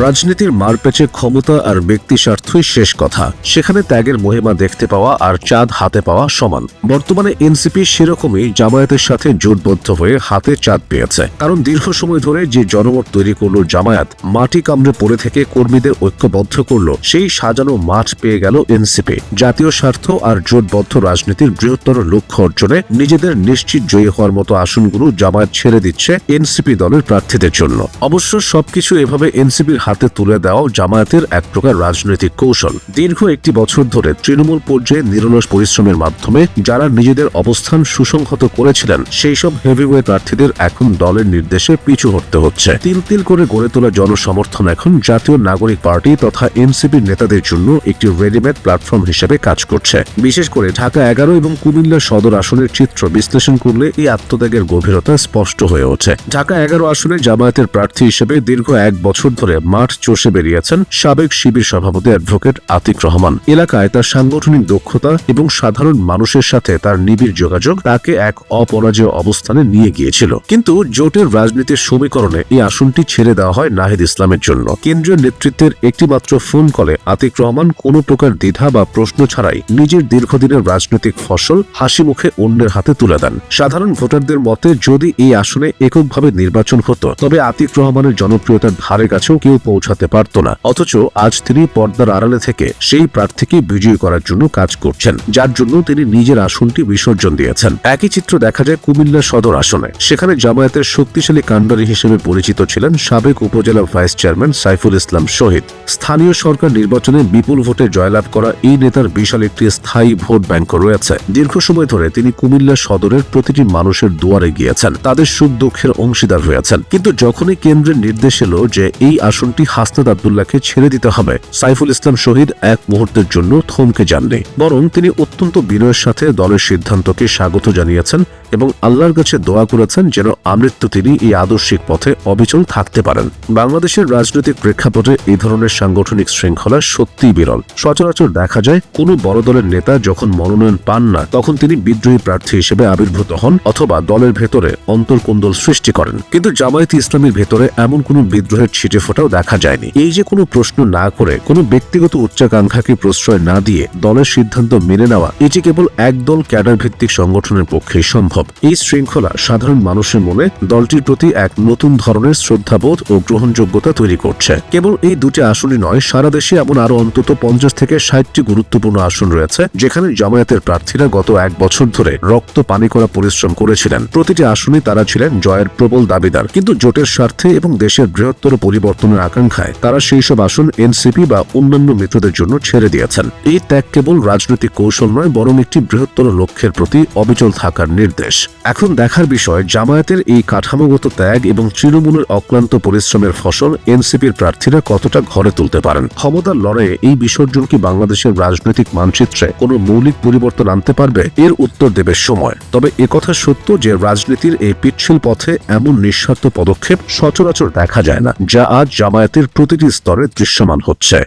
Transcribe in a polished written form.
রাজনীতির মারপ্যাচে ক্ষমতা আর ব্যক্তি স্বার্থই শেষ কথা, সেখানে ত্যাগের মহিমা দেখতে পাওয়া আর চাঁদ হাতে পাওয়া সমান। বর্তমানে এনসিপি সেরকমই জামায়াতের সাথে জোটবদ্ধ হয়ে হাতে চাঁদ পেয়েছে, কারণ দীর্ঘ সময় ধরে যে জনমত তৈরি করলো জামায়াত, মাটি কামড়ে পড়ে থেকে কর্মীদের ঐক্যবদ্ধ করলো, সেই সাজানো মাঠ পেয়ে গেল এনসিপি। জাতীয় স্বার্থ আর জোটবদ্ধ রাজনীতির বৃহত্তর লক্ষ্য অর্জনে নিজেদের নিশ্চিত জয়ী হওয়ার মতো আসনগুলো জামায়াত ছেড়ে দিচ্ছে এনসিপি দলের প্রার্থীদের জন্য। অবশ্য সবকিছু এভাবে এনসিপির হাতে তুলে দেওয়াও জামায়াতের এক প্রকার রাজনৈতিক কৌশল। দীর্ঘ একটি বছর ধরে তৃণমূল পর্যায়ে নিরলস পরিশ্রমের মাধ্যমে যারা নিজেদের অবস্থান সুসংহত করেছিলেন, সেই সব হেভিওয়েট প্রার্থীদের এখন দলের নির্দেশে পিছু হটতে হচ্ছে। তিল তিল করে গড়ে তোলা জনসমর্থন এখন জাতীয় নাগরিক পার্টি তথা এনসিপির নেতাদের জন্য একটি রেডিমেড প্ল্যাটফর্ম হিসেবে কাজ করছে। বিশেষ করে ঢাকা 11 এবং কুমিল্লা সদর আসনের চিত্র বিশ্লেষণ করলে এই আত্মত্যাগের গভীরতা স্পষ্ট হয়ে ওঠে। ঢাকা 11 আসনে জামায়াতের প্রার্থী হিসেবে দীর্ঘ এক বছর ধরে মাঠ চষে বেরিয়েছেন সাবেক শিবির সভাপতি অ্যাডভোকেট আতিক রহমান। এলাকায় তার সাংগঠনিক দক্ষতা এবং সাধারণ মানুষের সাথে তার নিবিড় যোগাযোগ তাকে এক অপরাজেয় অবস্থানে নিয়ে গিয়েছিল। কিন্তু জোটের রাজনীতির সমীকরণে এই আসনটি ছেড়ে দেওয়া হয় নাহিদ ইসলামের জন্য। কেন্দ্রীয় নেতৃত্বের একটিমাত্র ফোন কলে আতিক রহমান কোনো প্রকার দ্বিধা বা প্রশ্ন ছাড়াই নিজের দীর্ঘদিনের রাজনৈতিক ফসল হাসি মুখে অন্যের হাতে তুলে দেন। সাধারণ ভোটারদের মতে যদি এই আসনে এককভাবে নির্বাচন হতো, তবে আতিক রহমানের জনপ্রিয়তার ধারে কাছেও কেউ পৌঁছাতে পারত না। অথচ আজ তিনি পর্দার আড়ালে থেকে সেই প্রার্থীকে বিজয়ী করার জন্য কাজ করছেন, যার জন্য তিনি নিজের আসনটি বিসর্জন দিয়েছেন। একই চিত্র দেখা যায় কুমিল্লা সদর আসনে। সেখানে জামায়াতের শক্তিশালী কাণ্ডারী হিসেবে পরিচিত ছিলেন সাবেক উপজেলা ভাইস চেয়ারম্যান সাইফুল ইসলাম শহীদ। স্থানীয় সরকার নির্বাচনে বিপুল ভোটে জয়লাভ করা এই নেতার বিশাল একটি স্থায়ী ভোট ব্যাংক রয়েছে। দীর্ঘ সময় ধরে তিনি কুমিল্লা সদরের প্রতিটি মানুষের দুয়ারে গিয়েছেন, তাদের সুখ দুঃখের অংশীদার হয়েছেন। কিন্তু যখনই কেন্দ্রের নির্দেশ এলো যে এই আসনটি হাসনাত আব্দুল্লাহকে ছেড়ে দিতে হবে, সাইফুল ইসলাম শহীদ এক মুহূর্তের জন্য থমকে যাননি। বরং তিনি অত্যন্ত বিনয়ের সাথে দলের সিদ্ধান্তকে স্বাগত জানিয়েছেন এবং আল্লাহর কাছে দোয়া করেছেন যেন আমৃত্যু তিনি এই আদর্শিক পথে অবিচল থাকতে পারেন। বাংলাদেশের রাজনৈতিক প্রেক্ষাপটে এই ধরনের সাংগঠনিক শৃঙ্খলা সত্যিই বিরল। সচরাচর দেখা যায় কোনো বড় দলের নেতা যখন মনোনয়ন পান না, তখন তিনি বিদ্রোহী প্রার্থী হিসেবে আবির্ভূত হন অথবা দলের ভেতরে অন্তর্কোন্দল সৃষ্টি করেন। কিন্তু জামায়াতে ইসলামীর ভেতরে এমন কোনো বিদ্রোহের ছিটে ফোটাও দেখা যায়নি। এই যে কোনো প্রশ্ন না করে, কোনো ব্যক্তিগত উচ্চাকাঙ্ক্ষাকে প্রশ্রয় না দিয়ে দলের সিদ্ধান্ত মেনে নেওয়া, এটি কেবল একদল ক্যাডার ভিত্তিক সংগঠনের পক্ষেই সম্ভব। এই শৃঙ্খলা সাধারণ মানুষের মনে দলটির প্রতি এক নতুন ধরনের শ্রদ্ধাবোধ ও গ্রহণযোগ্যতা তৈরি করছে। কেবল এই দুটি আসনই নয়, সারা দেশে এমন আরো অন্তত 50 থেকে 60টি গুরুত্বপূর্ণ আসন রয়েছে যেখানে জামায়াতের প্রার্থীরা গত এক বছর ধরে রক্ত পানি করা পরিশ্রম করেছিলেন। প্রতিটি আসনে তারা ছিলেন জয়ের প্রবল দাবিদার, কিন্তু জোটের স্বার্থে এবং দেশের বৃহত্তর পরিবর্তনের আকাঙ্ক্ষায় তারা সেই সব আসন এনসিপি বা অন্যান্য মিত্রদের জন্য ছেড়ে দিয়েছেন। এই ত্যাগ কেবল রাজনৈতিক কৌশল নয়, বরং একটি বৃহত্তর লক্ষ্যের প্রতি অবিচল থাকার নির্দেশ। এখন দেখার বিষয় জামায়াতের এই কাঠামোগত ত্যাগ এবং তৃণমূলের অক্লান্ত পরিশ্রমের ফসল এনসিপির প্রার্থীরা কতটা ঘরে তুলতে পারেন। ক্ষমতার লড়াইয়ে এই বিসর্জন কি বাংলাদেশের রাজনৈতিক মানচিত্রে কোনো মৌলিক পরিবর্তন আনতে পারবে? এর উত্তর দেবে সময়। তবে একথা সত্য যে রাজনীতির এই পিচ্ছিল পথে এমন নিঃস্বার্থ পদক্ষেপ সচরাচর দেখা যায় না, যা আজ জামায়াতের প্রতিটি স্তরে দৃশ্যমান হচ্ছে।